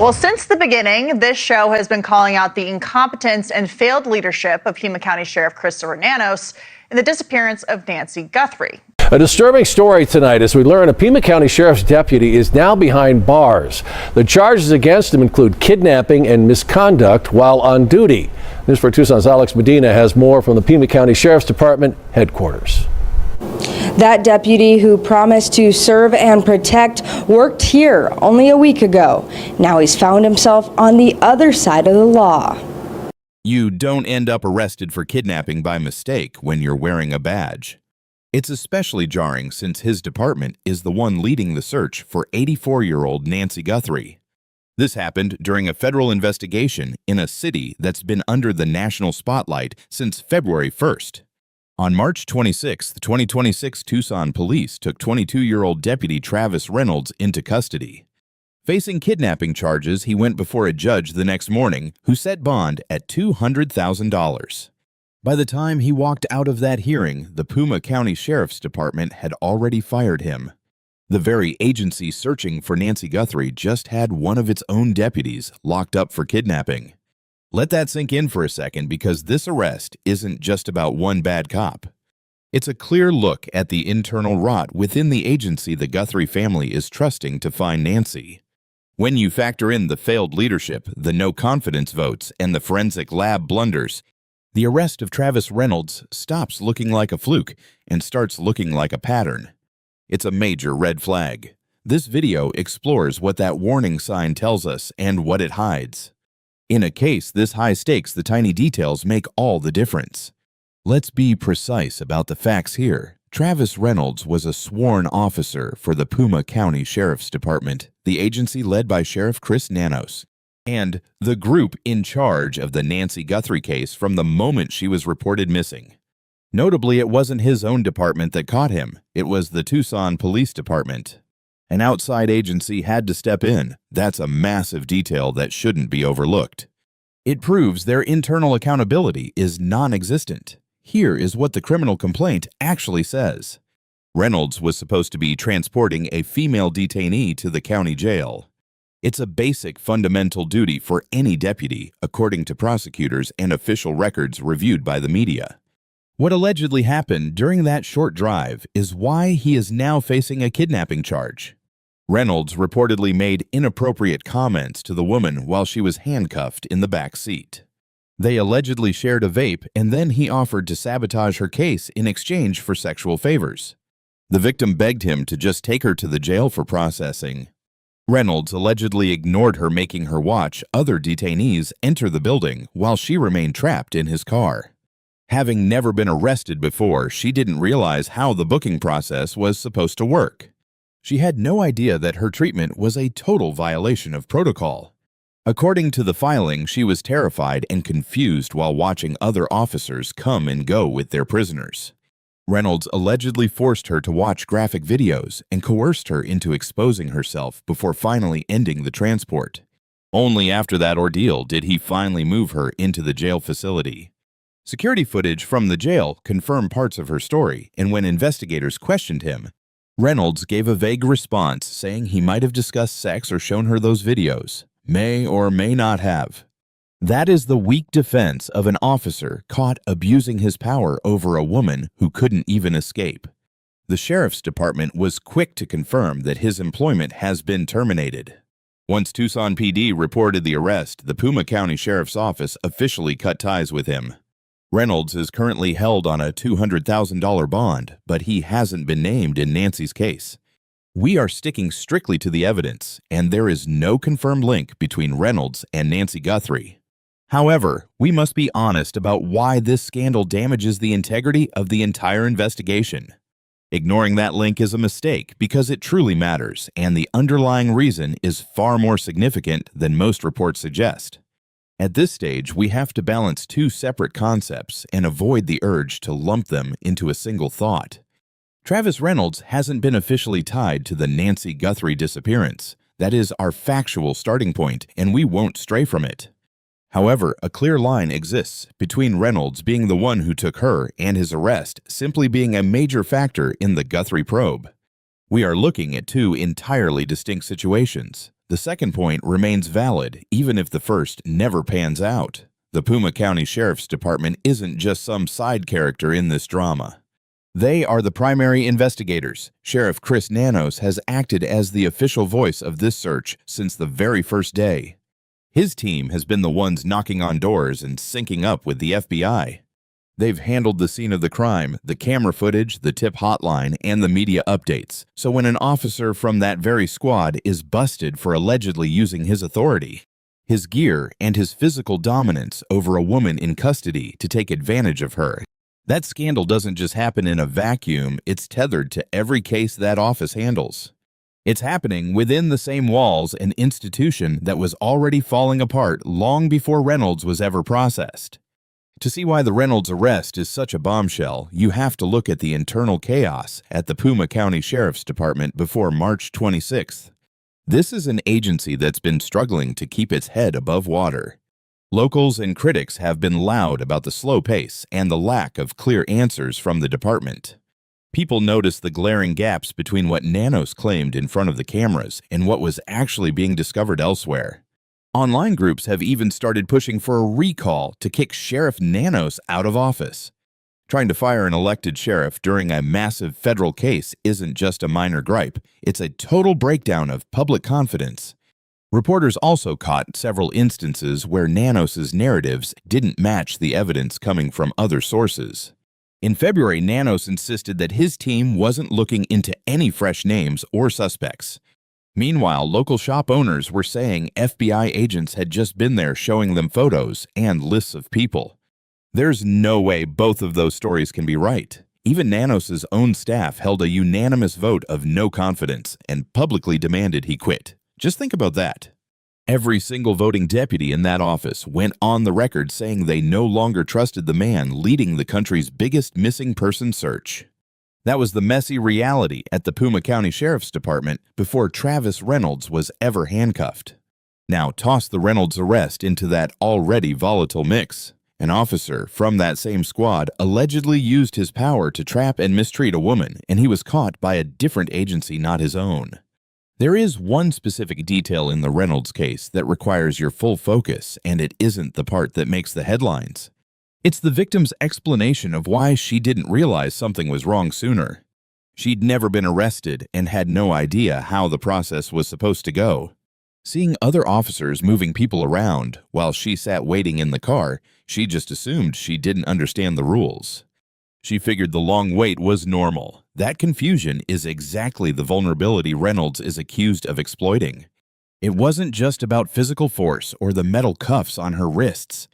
Well, since the beginning, this show has been calling out the incompetence and failed leadership of Pima County Sheriff Chris Nanos in the disappearance of Nancy Guthrie. A disturbing story tonight as we learn a Pima County Sheriff's deputy is now behind bars. The charges against him include kidnapping and misconduct while on duty. News for Tucson's Alex Medina has more from the Pima County Sheriff's Department headquarters. That deputy who promised to serve and protect worked here only a week ago. Now he's found himself on the other side of the law. You don't end up arrested for kidnapping by mistake when you're wearing a badge. It's especially jarring since his department is the one leading the search for 84-year-old Nancy Guthrie. This happened during a federal investigation in a city that's been under the national spotlight since February 1st. On March 26, 2026, Tucson Police took 22-year-old Deputy Travis Reynolds into custody. Facing kidnapping charges, he went before a judge the next morning who set bond at $200,000. By the time he walked out of that hearing, the Puma County Sheriff's Department had already fired him. The very agency searching for Nancy Guthrie just had one of its own deputies locked up for kidnapping. Let that sink in for a second, because this arrest isn't just about one bad cop. It's a clear look at the internal rot within the agency the Guthrie family is trusting to find Nancy. When you factor in the failed leadership, the no-confidence votes, and the forensic lab blunders, the arrest of Travis Reynolds stops looking like a fluke and starts looking like a pattern. It's a major red flag. This video explores what that warning sign tells us and what it hides. In a case this high stakes, the tiny details make all the difference. Let's be precise about the facts here. Travis Reynolds was a sworn officer for the Puma County Sheriff's Department, the agency led by Sheriff Chris Nanos, and the group in charge of the Nancy Guthrie case from the moment she was reported missing. Notably, it wasn't his own department that caught him. It was the Tucson Police Department. An outside agency had to step in. That's a massive detail that shouldn't be overlooked. It proves their internal accountability is non-existent. Here is what the criminal complaint actually says. Reynolds was supposed to be transporting a female detainee to the county jail. It's a basic fundamental duty for any deputy, according to prosecutors and official records reviewed by the media. What allegedly happened during that short drive is why he is now facing a kidnapping charge. Reynolds reportedly made inappropriate comments to the woman while she was handcuffed in the back seat. They allegedly shared a vape, and then he offered to sabotage her case in exchange for sexual favors. The victim begged him to just take her to the jail for processing. Reynolds allegedly ignored her, making her watch other detainees enter the building while she remained trapped in his car. Having never been arrested before, she didn't realize how the booking process was supposed to work. She had no idea that her treatment was a total violation of protocol. According to the filing, she was terrified and confused while watching other officers come and go with their prisoners. Reynolds allegedly forced her to watch graphic videos and coerced her into exposing herself before finally ending the transport. Only after that ordeal did he finally move her into the jail facility. Security footage from the jail confirmed parts of her story, and when investigators questioned him, Reynolds gave a vague response saying he might have discussed sex or shown her those videos. May or may not have. That is the weak defense of an officer caught abusing his power over a woman who couldn't even escape. The Sheriff's Department was quick to confirm that his employment has been terminated. Once Tucson PD reported the arrest, the Puma County Sheriff's Office officially cut ties with him. Reynolds is currently held on a $200,000 bond, but he hasn't been named in Nancy's case. We are sticking strictly to the evidence, and there is no confirmed link between Reynolds and Nancy Guthrie. However, we must be honest about why this scandal damages the integrity of the entire investigation. Ignoring that link is a mistake because it truly matters, and the underlying reason is far more significant than most reports suggest. At this stage, we have to balance two separate concepts and avoid the urge to lump them into a single thought. Travis Reynolds hasn't been officially tied to the Nancy Guthrie disappearance. That is our factual starting point, and we won't stray from it. However, a clear line exists between Reynolds being the one who took her and his arrest simply being a major factor in the Guthrie probe. We are looking at two entirely distinct situations. The second point remains valid, even if the first never pans out. The Puma County Sheriff's Department isn't just some side character in this drama. They are the primary investigators. Sheriff Chris Nanos has acted as the official voice of this search since the very first day. His team has been the ones knocking on doors and syncing up with the FBI. They've handled the scene of the crime, the camera footage, the tip hotline, and the media updates. So when an officer from that very squad is busted for allegedly using his authority, his gear, and his physical dominance over a woman in custody to take advantage of her, that scandal doesn't just happen in a vacuum, it's tethered to every case that office handles. It's happening within the same walls an institution that was already falling apart long before Reynolds was ever processed. To see why the Reynolds arrest is such a bombshell, you have to look at the internal chaos at the Puma County Sheriff's Department before March 26th. This is an agency that's been struggling to keep its head above water. Locals and critics have been loud about the slow pace and the lack of clear answers from the department. People notice the glaring gaps between what Nanos claimed in front of the cameras and what was actually being discovered elsewhere. Online groups have even started pushing for a recall to kick Sheriff Nanos out of office. Trying to fire an elected sheriff during a massive federal case isn't just a minor gripe, it's a total breakdown of public confidence. Reporters also caught several instances where Nanos' narratives didn't match the evidence coming from other sources. In February, Nanos insisted that his team wasn't looking into any fresh names or suspects. Meanwhile, local shop owners were saying FBI agents had just been there showing them photos and lists of people. There's no way both of those stories can be right. Even Nanos' own staff held a unanimous vote of no confidence and publicly demanded he quit. Just think about that. Every single voting deputy in that office went on the record saying they no longer trusted the man leading the country's biggest missing person search. That was the messy reality at the Puma County Sheriff's Department before Travis Reynolds was ever handcuffed. Now toss the Reynolds arrest into that already volatile mix. An officer from that same squad allegedly used his power to trap and mistreat a woman, and he was caught by a different agency, not his own. There is one specific detail in the Reynolds case that requires your full focus, and it isn't the part that makes the headlines. It's the victim's explanation of why she didn't realize something was wrong sooner. She'd never been arrested and had no idea how the process was supposed to go. Seeing other officers moving people around while she sat waiting in the car, she just assumed she didn't understand the rules. She figured the long wait was normal. That confusion is exactly the vulnerability Reynolds is accused of exploiting. It wasn't just about physical force or the metal cuffs on her wrists.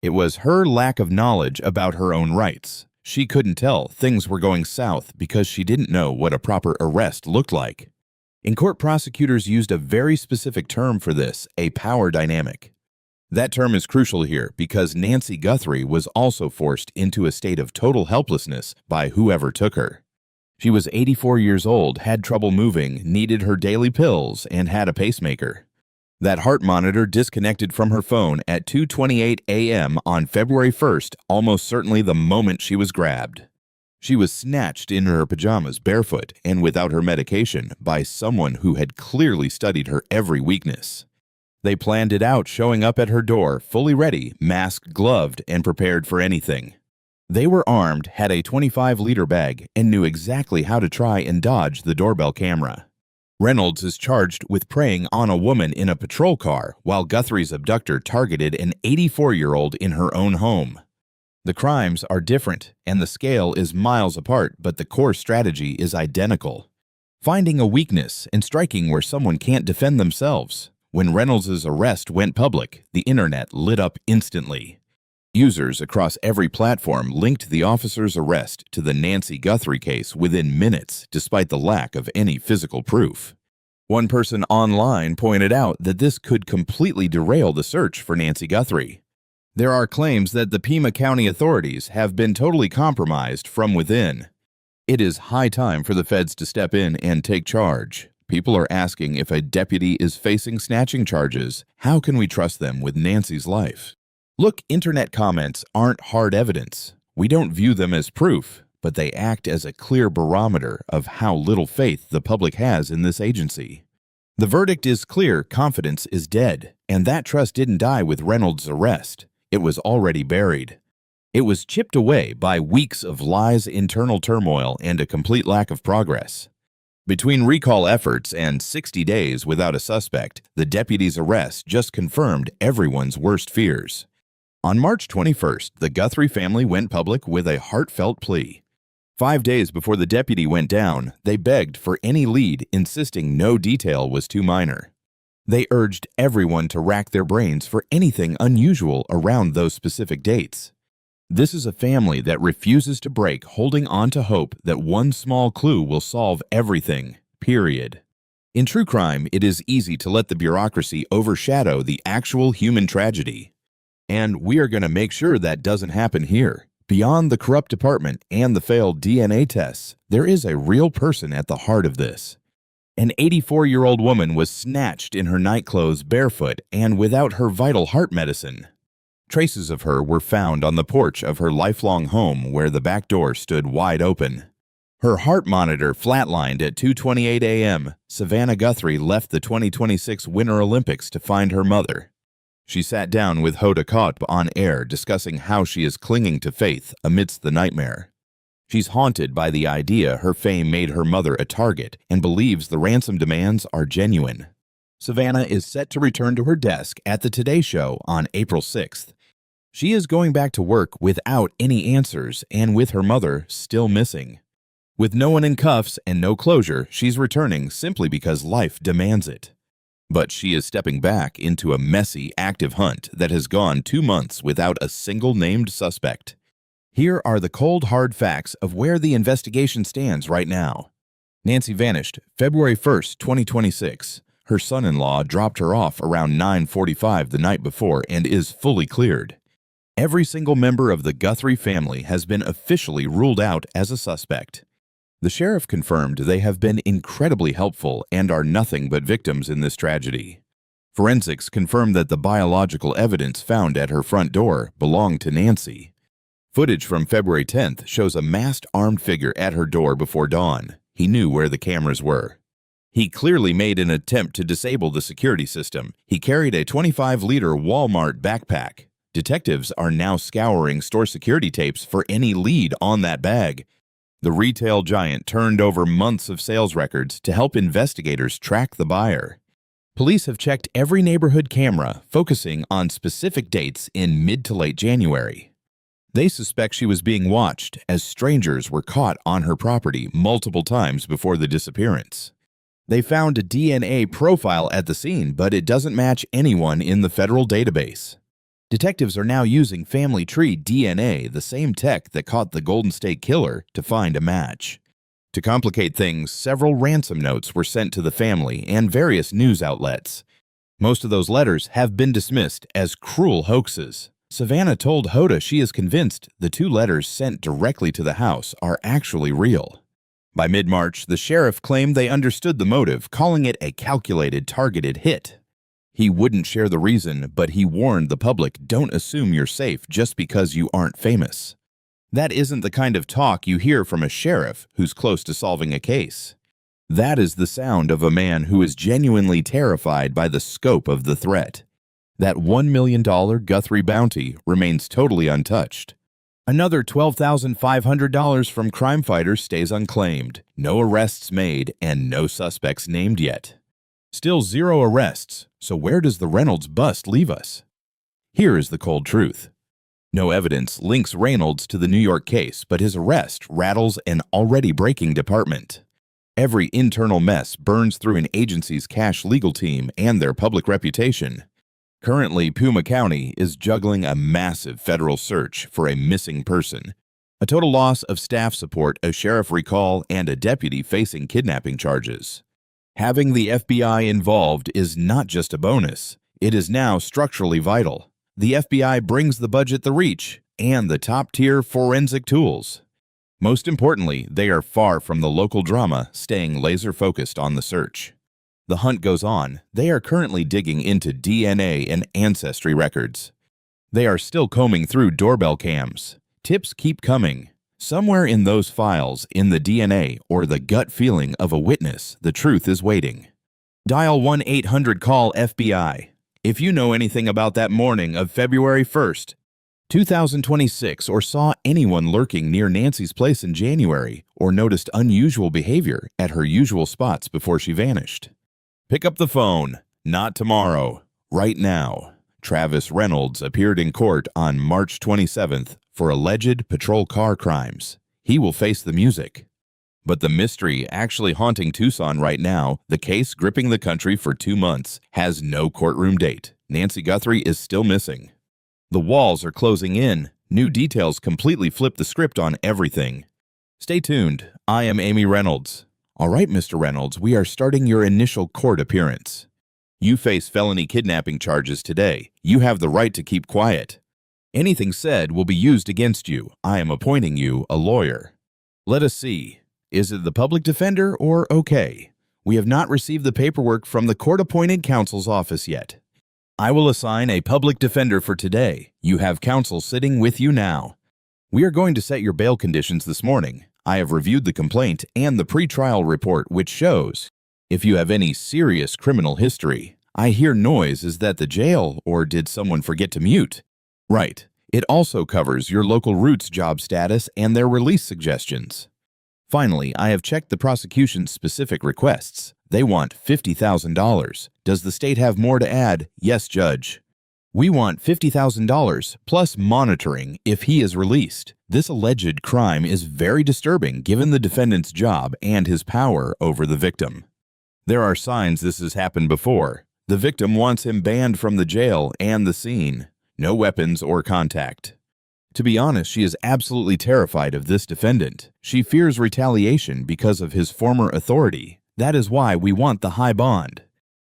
It was her lack of knowledge about her own rights. She couldn't tell things were going south because she didn't know what a proper arrest looked like. In court, prosecutors used a very specific term for this, a power dynamic. That term is crucial here because Nancy Guthrie was also forced into a state of total helplessness by whoever took her. She was 84 years old, had trouble moving, needed her daily pills, and had a pacemaker. That heart monitor disconnected from her phone at 2:28 a.m. on February 1st, almost certainly the moment she was grabbed. She was snatched in her pajamas, barefoot, and without her medication, by someone who had clearly studied her every weakness. They planned it out, showing up at her door, fully ready, masked, gloved, and prepared for anything. They were armed, had a 25-liter bag, and knew exactly how to try and dodge the doorbell camera. Reynolds is charged with preying on a woman in a patrol car, while Guthrie's abductor targeted an 84-year-old in her own home. The crimes are different, and the scale is miles apart, but the core strategy is identical. Finding a weakness and striking where someone can't defend themselves. When Reynolds' arrest went public, the internet lit up instantly. Users across every platform linked the officer's arrest to the Nancy Guthrie case within minutes, despite the lack of any physical proof. One person online pointed out that this could completely derail the search for Nancy Guthrie. There are claims that the Pima County authorities have been totally compromised from within. It is high time for the feds to step in and take charge. People are asking if a deputy is facing snatching charges, how can we trust them with Nancy's life? Look, internet comments aren't hard evidence. We don't view them as proof, but they act as a clear barometer of how little faith the public has in this agency. The verdict is clear: confidence is dead, and that trust didn't die with Reynolds' arrest. It was already buried. It was chipped away by weeks of lies, internal turmoil, and a complete lack of progress. Between recall efforts and 60 days without a suspect, the deputy's arrest just confirmed everyone's worst fears. On March 21st, the Guthrie family went public with a heartfelt plea. 5 days before the deputy went down, they begged for any lead, insisting no detail was too minor. They urged everyone to rack their brains for anything unusual around those specific dates. This is a family that refuses to break, holding on to hope that one small clue will solve everything, period. In true crime, it is easy to let the bureaucracy overshadow the actual human tragedy. And we are going to make sure that doesn't happen here. Beyond the corrupt department and the failed DNA tests, there is a real person at the heart of this. An 84-year-old woman was snatched in her nightclothes barefoot and without her vital heart medicine. Traces of her were found on the porch of her lifelong home where the back door stood wide open. Her heart monitor flatlined at 2:28 a.m. Savannah Guthrie left the 2026 Winter Olympics to find her mother. She sat down with Hoda Kotb on air discussing how she is clinging to faith amidst the nightmare. She's haunted by the idea her fame made her mother a target and believes the ransom demands are genuine. Savannah is set to return to her desk at the Today Show on April 6th. She is going back to work without any answers and with her mother still missing. With no one in cuffs and no closure, she's returning simply because life demands it. But she is stepping back into a messy, active hunt that has gone 2 months without a single named suspect. Here are the cold, hard facts of where the investigation stands right now. Nancy vanished February 1st, 2026. Her son-in-law dropped her off around 9:45 the night before and is fully cleared. Every single member of the Guthrie family has been officially ruled out as a suspect. The sheriff confirmed they have been incredibly helpful and are nothing but victims in this tragedy. Forensics confirmed that the biological evidence found at her front door belonged to Nancy. Footage from February 10th shows a masked armed figure at her door before dawn. He knew where the cameras were. He clearly made an attempt to disable the security system. He carried a 25-liter Walmart backpack. Detectives are now scouring store security tapes for any lead on that bag. The retail giant turned over months of sales records to help investigators track the buyer. Police have checked every neighborhood camera, focusing on specific dates in mid to late January. They suspect she was being watched as strangers were caught on her property multiple times before the disappearance. They found a DNA profile at the scene, but it doesn't match anyone in the federal database. Detectives are now using family tree DNA, the same tech that caught the Golden State Killer, to find a match. To complicate things, several ransom notes were sent to the family and various news outlets. Most of those letters have been dismissed as cruel hoaxes. Savannah told Hoda she is convinced the 2 letters sent directly to the house are actually real. By mid-March, the sheriff claimed they understood the motive, calling it a calculated, targeted hit. He wouldn't share the reason, but he warned the public, don't assume you're safe just because you aren't famous. That isn't the kind of talk you hear from a sheriff who's close to solving a case. That is the sound of a man who is genuinely terrified by the scope of the threat. That $1 million Guthrie bounty remains totally untouched. Another $12,500 from crime fighters stays unclaimed. No arrests made and no suspects named yet. Still 0 arrests, so where does the Reynolds bust leave us? Here is the cold truth. No evidence links Reynolds to the New York case, but his arrest rattles an already breaking department. Every internal mess burns through an agency's cash legal team and their public reputation. Currently, Puma County is juggling a massive federal search for a missing person, a total loss of staff support, a sheriff recall, and a deputy facing kidnapping charges. Having the FBI involved is not just a bonus, it is now structurally vital. The FBI brings the budget, the reach, and the top-tier forensic tools. Most importantly, they are far from the local drama, staying laser-focused on the search. The hunt goes on. They are currently digging into DNA and ancestry records. They are still combing through doorbell cams. Tips keep coming. Somewhere in those files, in the DNA or the gut feeling of a witness, the truth is waiting. Dial 1-800-CALL-FBI if you know anything about that morning of February 1st, 2026, or saw anyone lurking near Nancy's place in January, or noticed unusual behavior at her usual spots before she vanished. Pick up the phone. Not tomorrow. Right now. Travis Reynolds appeared in court on March 27th for alleged patrol car crimes. He will face the music. But the mystery actually haunting Tucson right now, the case gripping the country for 2 months, has no courtroom date. Nancy Guthrie is still missing. The walls are closing in. New details completely flip the script on everything. Stay tuned. I am Amy Reynolds. All right, Mr. Reynolds, we are starting your initial court appearance. You face felony kidnapping charges today. You have the right to keep quiet. Anything said will be used against you. I am appointing you a lawyer. Let us see. Is it the public defender or okay? We have not received the paperwork from the court-appointed counsel's office yet. I will assign a public defender for today. You have counsel sitting with you now. We are going to set your bail conditions this morning. I have reviewed the complaint and the pretrial report, which shows if you have any serious criminal history. I hear noise. Is that the jail, or did someone forget to mute? Right. It also covers your local Roots job status and their release suggestions. Finally, I have checked the prosecution's specific requests. They want $50,000. Does the state have more to add? Yes, Judge. We want $50,000 plus monitoring if he is released. This alleged crime is very disturbing given the defendant's job and his power over the victim. There are signs this has happened before. The victim wants him banned from the jail and the scene. No weapons or contact. To be honest, she is absolutely terrified of this defendant. She fears retaliation because of his former authority. That is why we want the high bond.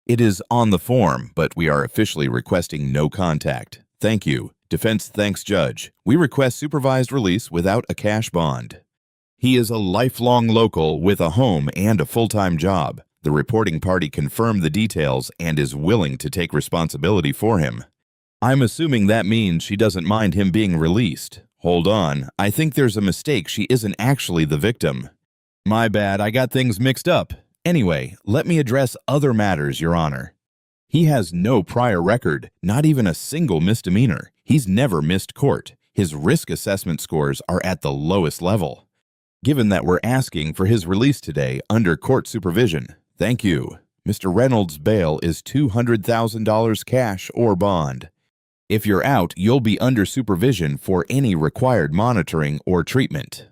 It is on the form, but we are officially requesting no contact. Thank you. Defense thanks Judge. We request supervised release without a cash bond. He is a lifelong local with a home and a full-time job. The reporting party confirmed the details and is willing to take responsibility for him. I'm assuming that means she doesn't mind him being released. Hold on, I think there's a mistake. She isn't actually the victim. My bad, I got things mixed up. Anyway, let me address other matters, Your Honor. He has no prior record, not even a single misdemeanor. He's never missed court. His risk assessment scores are at the lowest level. Given that we're asking for his release today under court supervision, thank you. Mr. Reynolds' bail is $200,000 cash or bond. If you're out, you'll be under supervision for any required monitoring or treatment.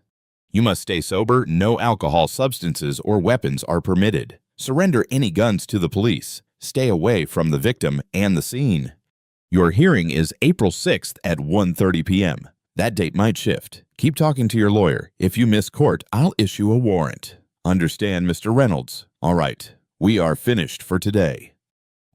You must stay sober. No alcohol, substances, or weapons are permitted. Surrender any guns to the police. Stay away from the victim and the scene. Your hearing is April 6th at 1:30 p.m. That date might shift. Keep talking to your lawyer. If you miss court, I'll issue a warrant. Understand, Mr. Reynolds? All right, we are finished for today.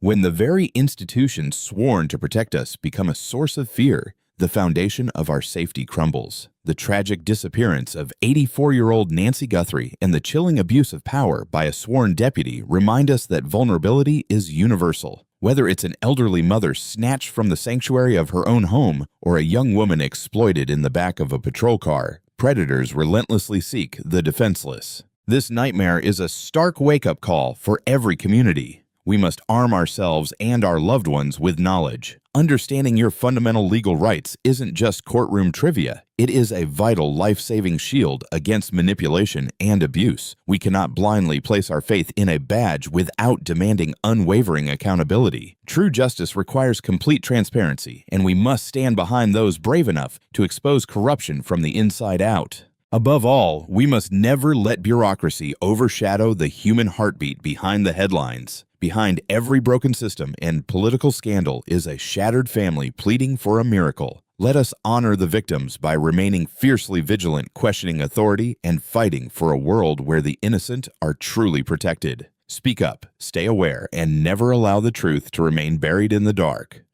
When the very institutions sworn to protect us become a source of fear, the foundation of our safety crumbles. The tragic disappearance of 84-year-old Nancy Guthrie and the chilling abuse of power by a sworn deputy remind us that vulnerability is universal. Whether it's an elderly mother snatched from the sanctuary of her own home or a young woman exploited in the back of a patrol car, predators relentlessly seek the defenseless. This nightmare is a stark wake-up call for every community. We must arm ourselves and our loved ones with knowledge. Understanding your fundamental legal rights isn't just courtroom trivia. It is a vital life-saving shield against manipulation and abuse. We cannot blindly place our faith in a badge without demanding unwavering accountability. True justice requires complete transparency, and we must stand behind those brave enough to expose corruption from the inside out. Above all, we must never let bureaucracy overshadow the human heartbeat behind the headlines. Behind every broken system and political scandal is a shattered family pleading for a miracle. Let us honor the victims by remaining fiercely vigilant, questioning authority, and fighting for a world where the innocent are truly protected. Speak up, stay aware, and never allow the truth to remain buried in the dark.